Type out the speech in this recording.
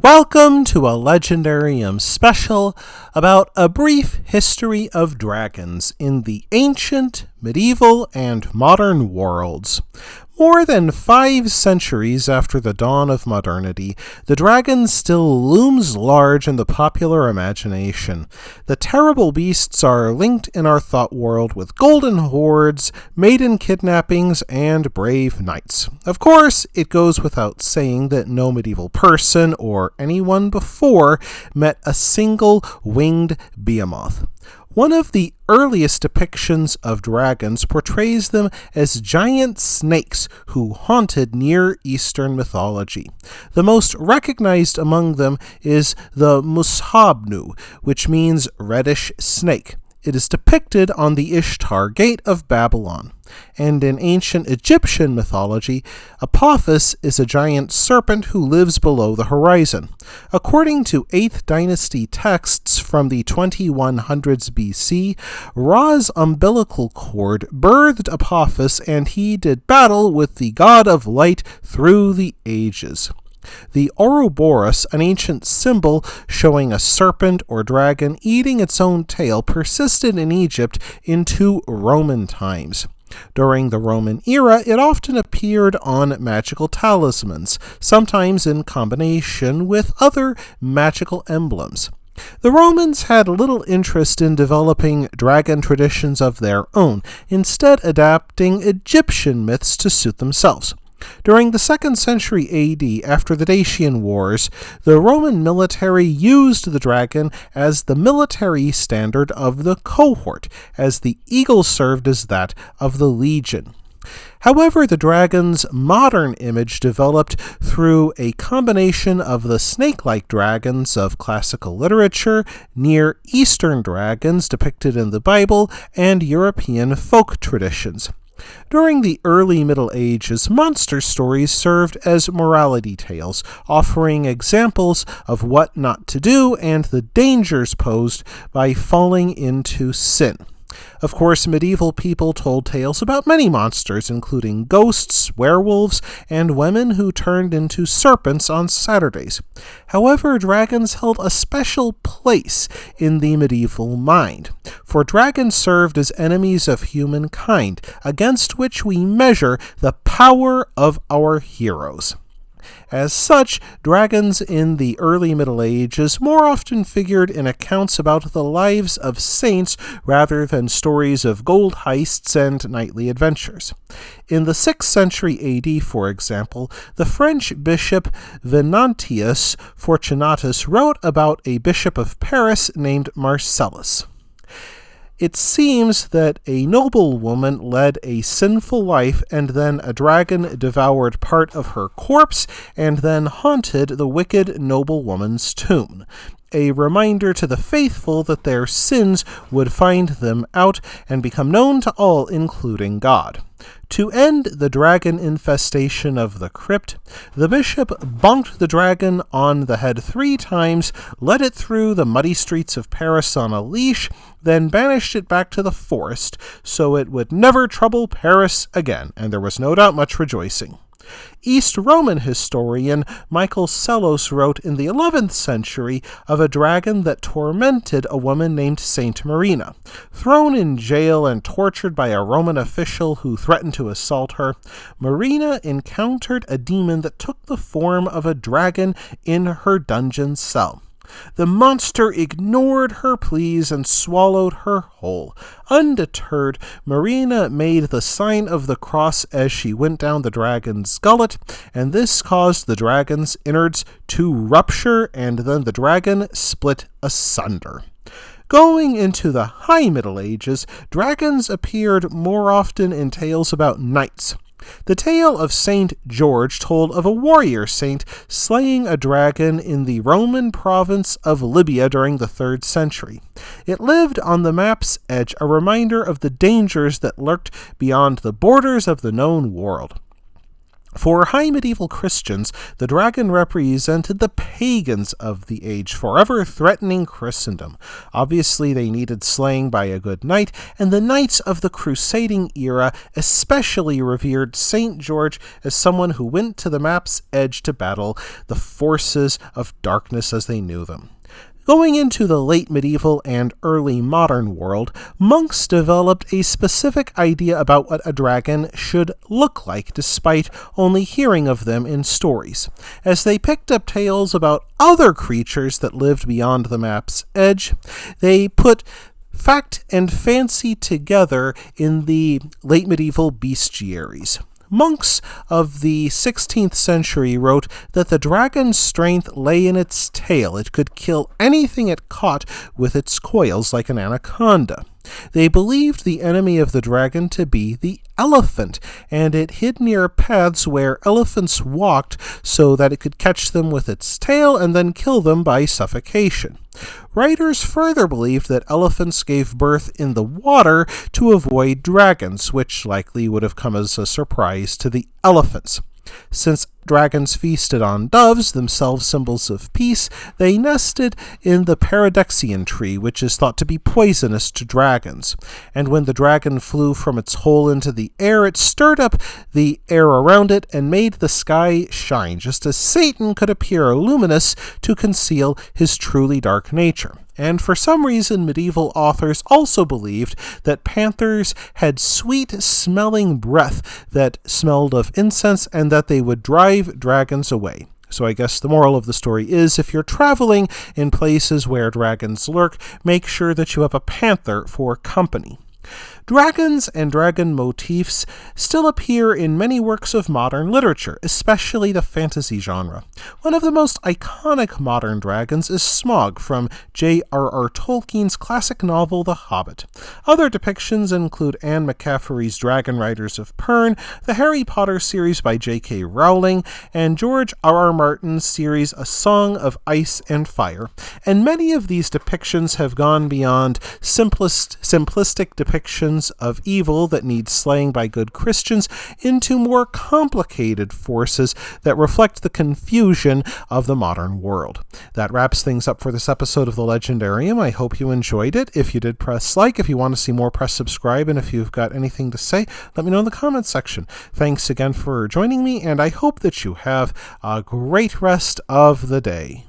Welcome to a Legendarium special about a brief history of dragons in the ancient, medieval, and modern worlds. More than 5 centuries after the dawn of modernity, the dragon still looms large in the popular imagination. The terrible beasts are linked in our thought world with golden hoards, maiden kidnappings, and brave knights. Of course, it goes without saying that no medieval person or anyone before met a single winged behemoth. One of the earliest depictions of dragons portrays them as giant snakes who haunted Near Eastern mythology. The most recognized among them is the Mushabnu, which means reddish snake. It is depicted on the Ishtar Gate of Babylon. And in ancient Egyptian mythology, Apophis is a giant serpent who lives below the horizon. According to 8th dynasty texts from the 2100s BC, Ra's umbilical cord birthed Apophis, and he did battle with the god of light through the ages. The Ouroboros, an ancient symbol showing a serpent or dragon eating its own tail, persisted in Egypt into Roman times. During the Roman era, it often appeared on magical talismans, sometimes in combination with other magical emblems. The Romans had little interest in developing dragon traditions of their own, instead adapting Egyptian myths to suit themselves. During the 2nd century AD, after the Dacian Wars, the Roman military used the dragon as the military standard of the cohort, as the eagle served as that of the legion. However, the dragon's modern image developed through a combination of the snake-like dragons of classical literature, Near Eastern dragons depicted in the Bible, and European folk traditions. During the early Middle Ages, monster stories served as morality tales, offering examples of what not to do and the dangers posed by falling into sin. Of course, medieval people told tales about many monsters, including ghosts, werewolves, and women who turned into serpents on Saturdays. However, dragons held a special place in the medieval mind, for dragons served as enemies of humankind, against which we measure the power of our heroes. As such, dragons in the early Middle Ages more often figured in accounts about the lives of saints rather than stories of gold heists and knightly adventures. In the 6th century AD, for example, the French bishop Venantius Fortunatus wrote about a bishop of Paris named Marcellus. It seems that a noblewoman led a sinful life, and then a dragon devoured part of her corpse, and then haunted the wicked noblewoman's tomb. A reminder to the faithful that their sins would find them out and become known to all, including God. To end the dragon infestation of the crypt, the bishop bonked the dragon on the head 3 times, led it through the muddy streets of Paris on a leash, then banished it back to the forest so it would never trouble Paris again, and there was no doubt much rejoicing. East Roman historian Michael Sellos wrote in the 11th century of a dragon that tormented a woman named Saint Marina. Thrown in jail and tortured by a Roman official who threatened to assault her, Marina encountered a demon that took the form of a dragon in her dungeon cell. The monster ignored her pleas and swallowed her whole. Undeterred, Marina made the sign of the cross as she went down the dragon's gullet, and this caused the dragon's innards to rupture, and then the dragon split asunder. Going into the High Middle Ages, dragons appeared more often in tales about knights. The tale of Saint George told of a warrior saint slaying a dragon in the Roman province of Libya during the 3rd century. It lived on the map's edge, a reminder of the dangers that lurked beyond the borders of the known world. For high medieval Christians, the dragon represented the pagans of the age, forever threatening Christendom. Obviously, they needed slaying by a good knight, and the knights of the crusading era especially revered St. George as someone who went to the map's edge to battle the forces of darkness as they knew them. Going into the late medieval and early modern world, monks developed a specific idea about what a dragon should look like, despite only hearing of them in stories. As they picked up tales about other creatures that lived beyond the map's edge, they put fact and fancy together in the late medieval bestiaries. Monks of the 16th century wrote that the dragon's strength lay in its tail. It could kill anything it caught with its coils like an anaconda. They believed the enemy of the dragon to be the elephant, and it hid near paths where elephants walked so that it could catch them with its tail and then kill them by suffocation. Writers further believed that elephants gave birth in the water to avoid dragons, which likely would have come as a surprise to the elephants. Since dragons feasted on doves, themselves symbols of peace, they nested in the paradoxian tree, which is thought to be poisonous to dragons. And when the dragon flew from its hole into the air, it stirred up the air around it and made the sky shine, just as Satan could appear luminous to conceal his truly dark nature. And for some reason, medieval authors also believed that panthers had sweet-smelling breath that smelled of incense and that they would drive dragons away. So I guess the moral of the story is, if you're traveling in places where dragons lurk, make sure that you have a panther for company. Dragons and dragon motifs still appear in many works of modern literature, especially the fantasy genre. One of the most iconic modern dragons is Smaug from J.R.R. Tolkien's classic novel The Hobbit. Other depictions include Anne McCaffrey's Dragon Riders of Pern, the Harry Potter series by J.K. Rowling, and George R.R. Martin's series A Song of Ice and Fire. And many of these depictions have gone beyond simplistic depictions of evil that need slaying by good Christians into more complicated forces that reflect the confusion of the modern world. That wraps things up for this episode of The Legendarium. I hope you enjoyed it. If you did, press like. If you want to see more, press subscribe. And if you've got anything to say, let me know in the comments section. Thanks again for joining me, and I hope that you have a great rest of the day.